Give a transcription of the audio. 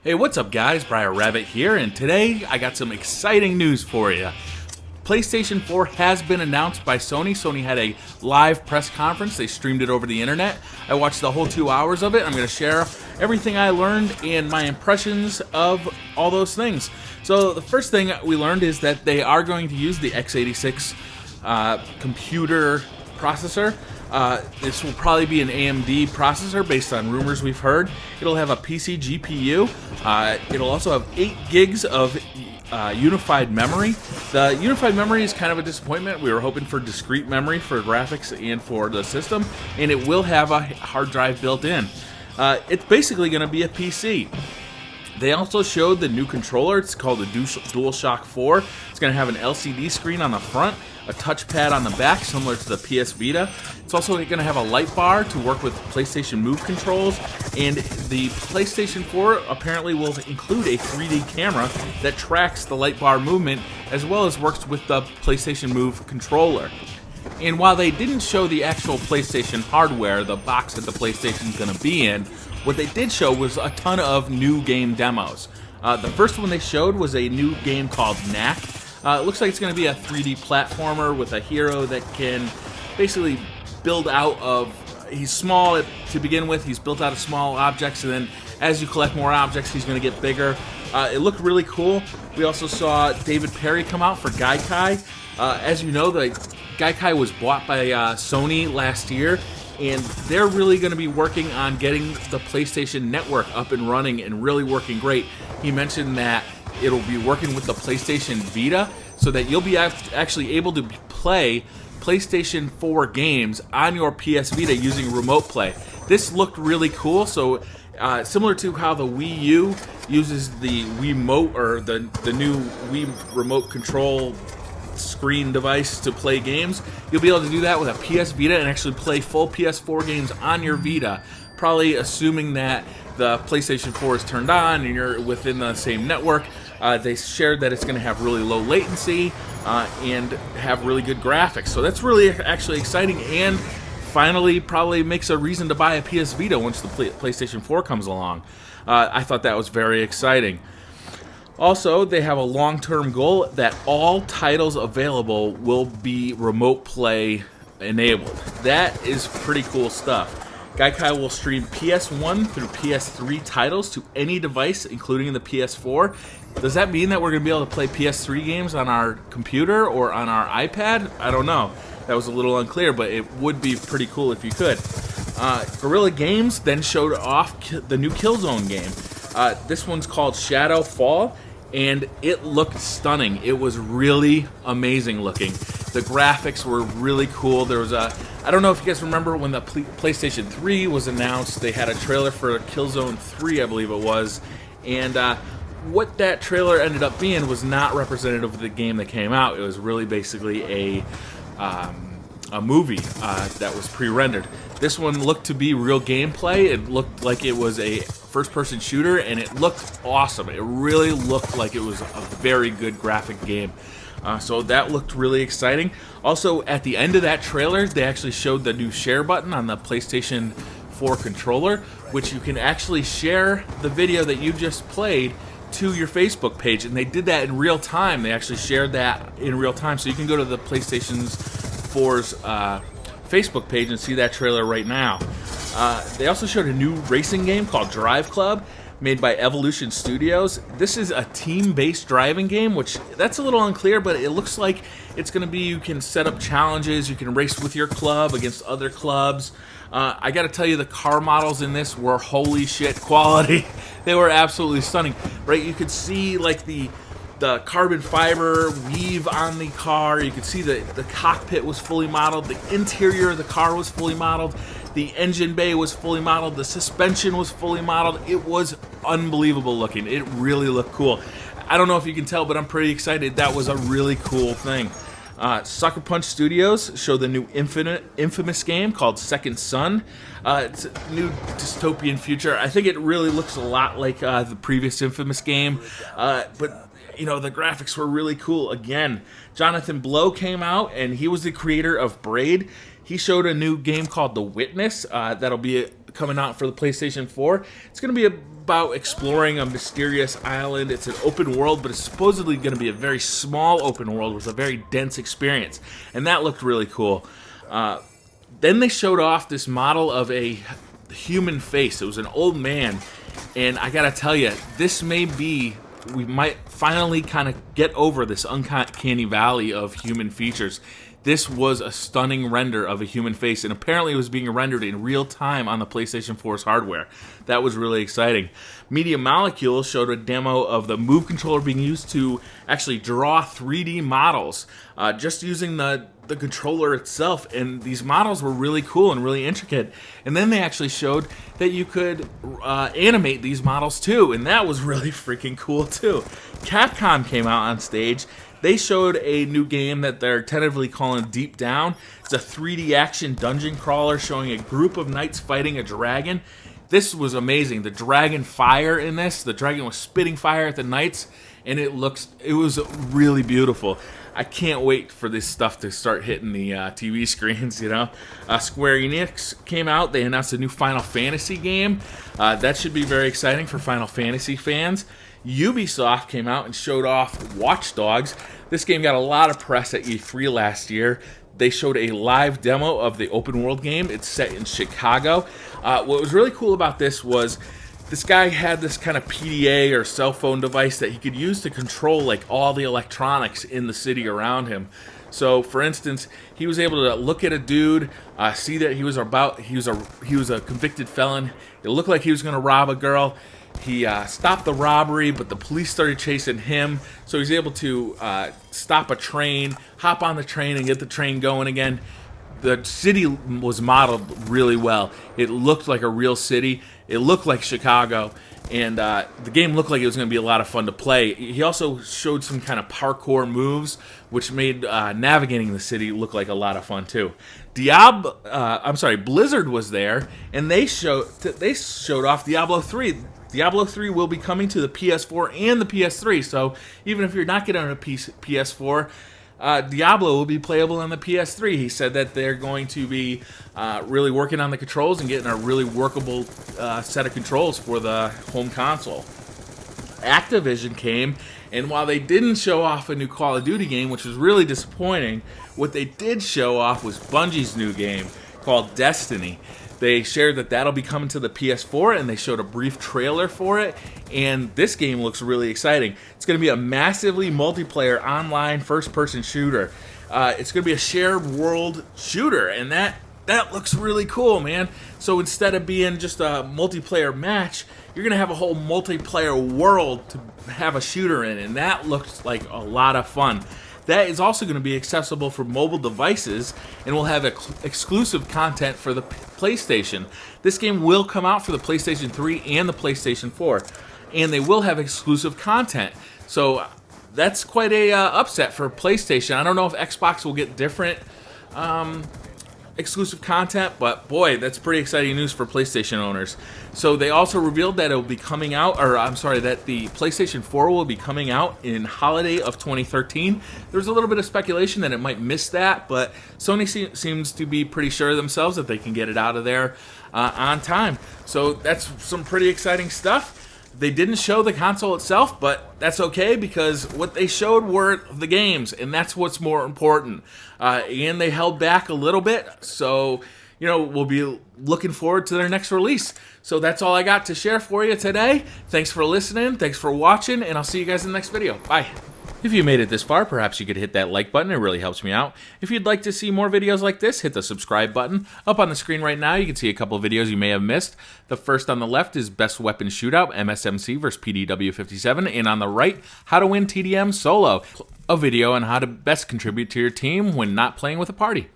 Hey, what's up guys? BriarRabbit here, and today I got some exciting news for you. PlayStation 4 has been announced by Sony. Sony had a live press conference. They streamed it over the internet. I watched the whole 2 hours of it. I'm going to share everything I learned and my impressions of all those things. So the first thing we learned is that they are going to use the x86 computer processor. This will probably be an AMD processor based on rumors we've heard. It'll have a PC GPU. It'll also have 8 gigs of unified memory. The unified memory is kind of a disappointment. We were hoping for discrete memory for graphics and for the system, and it will have a hard drive built in. It's basically going to be a PC. They also showed the new controller. It's called the DualShock 4. It's going to have an LCD screen on the front, a touchpad on the back, similar to the PS Vita. It's also going to have a light bar to work with PlayStation Move controls, and the PlayStation 4 apparently will include a 3D camera that tracks the light bar movement, as well as works with the PlayStation Move controller. And while they didn't show the actual PlayStation hardware, the box that the PlayStation's going to be in, what they did show was a ton of new game demos. The first one they showed was a new game called Knack. It looks like it's going to be a 3D platformer with a hero that can basically build out of... He's small to begin with, he's built out of small objects, and then as you collect more objects, he's going to get bigger. It looked really cool. We also saw David Perry come out for Gaikai. As you know, the Gaikai was bought by Sony last year, and they're really going to be working on getting the PlayStation Network up and running and really working great. He mentioned that it'll be working with the PlayStation Vita so that you'll be actually able to play PlayStation 4 games on your PS Vita using remote play. This looked really cool. So similar to how the Wii U uses the Wiimote, or the new Wii remote control screen device to play games, you'll be able to do that with a PS Vita and actually play full PS4 games on your Vita, probably assuming that the PlayStation 4 is turned on and you're within the same network. They shared that it's going to have really low latency and have really good graphics, so that's really actually exciting, and finally probably makes a reason to buy a PS Vita once the PlayStation 4 comes along. I thought that was very exciting. Also, they have a long-term goal that all titles available will be remote play enabled. That is pretty cool stuff. Gaikai will stream PS1 through PS3 titles to any device, including the PS4. Does that mean that we're going to be able to play PS3 games on our computer or on our iPad? I don't know. That was a little unclear, but it would be pretty cool if you could. Guerrilla Games then showed off the new Killzone game. This one's called Shadow Fall, and it looked stunning. It was really amazing looking. The graphics were really cool. There was I don't know if you guys remember when the PlayStation 3 was announced, they had a trailer for Killzone 3, I believe it was, and what that trailer ended up being was not representative of the game that came out. It was really basically a movie that was pre-rendered. This one looked to be real gameplay. It looked like it was a first-person shooter, and it looked awesome. It really looked like it was a very good graphic game. So that looked really exciting. Also, at the end of that trailer, they actually showed the new share button on the PlayStation 4 controller, which you can actually share the video that you just played to your Facebook page, and they did that in real time. They actually shared that in real time, so you can go to the PlayStation 4's Facebook page and see that trailer right now. They also showed a new racing game called Drive Club, made by Evolution Studios. This is a team-based driving game, which that's a little unclear, but it looks like it's going to be, you can set up challenges, you can race with your club against other clubs. I got to tell you, the car models in this were holy shit quality. They were absolutely stunning, right? You could see like the carbon fiber weave on the car. You could see the cockpit was fully modeled, the interior of the car was fully modeled, the engine bay was fully modeled, the suspension was fully modeled. It was unbelievable looking. It really looked cool. I don't know if you can tell, but I'm pretty excited. That was a really cool thing. Sucker Punch Studios showed the new infamous game called Second Son. It's a new dystopian future. I think it really looks a lot like the previous Infamous game, but you know, the graphics were really cool. Again, Jonathan Blow came out, and he was the creator of Braid. He showed a new game called The Witness that'll be coming out for the PlayStation 4. It's going to be about exploring a mysterious island. It's an open world, but it's supposedly going to be a very small open world with a very dense experience, and that looked really cool. Then they showed off this model of a human face. It was an old man, and I gotta tell you, this may be, we might finally kind of get over this uncanny valley of human features. This was a stunning render of a human face, and apparently it was being rendered in real time on the PlayStation 4's hardware. That was really exciting. Media Molecule showed a demo of the Move controller being used to actually draw 3D models, just using the controller itself, and these models were really cool and really intricate. And then they actually showed that you could animate these models too, and that was really freaking cool too. Capcom came out on stage. They showed a new game that they're tentatively calling Deep Down. It's a 3D action dungeon crawler showing a group of knights fighting a dragon. This was amazing. The dragon fire in this, the dragon was spitting fire at the knights, and it was really beautiful. I can't wait for this stuff to start hitting the TV screens, you know. Square Enix came out. They announced a new Final Fantasy game. That should be very exciting for Final Fantasy fans. Ubisoft came out and showed off Watch Dogs. This game got a lot of press at E3 last year. They showed a live demo of the open world game. It's set in Chicago. What was really cool about this was this guy had this kind of PDA or cell phone device that he could use to control like all the electronics in the city around him. So, for instance, he was able to look at a dude, see that he was a convicted felon. It looked like he was going to rob a girl. He stopped the robbery, but the police started chasing him. So he's able to stop a train, hop on the train, and get the train going again. The city was modeled really well. It looked like a real city. It looked like Chicago, and the game looked like it was going to be a lot of fun to play. He also showed some kind of parkour moves, which made navigating the city look like a lot of fun too. Blizzard was there, and they showed off Diablo 3. Diablo 3 will be coming to the PS4 and the PS3, so even if you're not getting a PS4, Diablo will be playable on the PS3. He said that they're going to be really working on the controls and getting a really workable set of controls for the home console. Activision came, and while they didn't show off a new Call of Duty game, which was really disappointing, what they did show off was Bungie's new game called Destiny. They shared that that'll be coming to the PS4, and they showed a brief trailer for it, and this game looks really exciting. It's going to be a massively multiplayer online first-person shooter. It's going to be a shared world shooter, and that looks really cool, man. So instead of being just a multiplayer match, you're going to have a whole multiplayer world to have a shooter in, and that looks like a lot of fun. That is also going to be accessible for mobile devices and will have exclusive content for the PlayStation. This game will come out for the PlayStation 3 and the PlayStation 4, and they will have exclusive content. So that's quite a upset for PlayStation. I don't know if Xbox will get different exclusive content, but boy, that's pretty exciting news for PlayStation owners. So they also revealed that it will be coming out, that the PlayStation 4 will be coming out in holiday of 2013. There's a little bit of speculation that it might miss that, but Sony seems to be pretty sure of themselves that they can get it out of there on time. So that's some pretty exciting stuff. They didn't show the console itself, but that's okay because what they showed were the games, and that's what's more important. And they held back a little bit, so we'll be looking forward to their next release. So that's all I got to share for you today. Thanks for listening, thanks for watching, and I'll see you guys in the next video. Bye. If you made it this far, perhaps you could hit that like button. It really helps me out. If you'd like to see more videos like this, hit the subscribe button. Up on the screen right now, you can see a couple of videos you may have missed. The first on the left is Best Weapon Shootout, MSMC versus PDW57. And on the right, How to Win TDM Solo, a video on how to best contribute to your team when not playing with a party.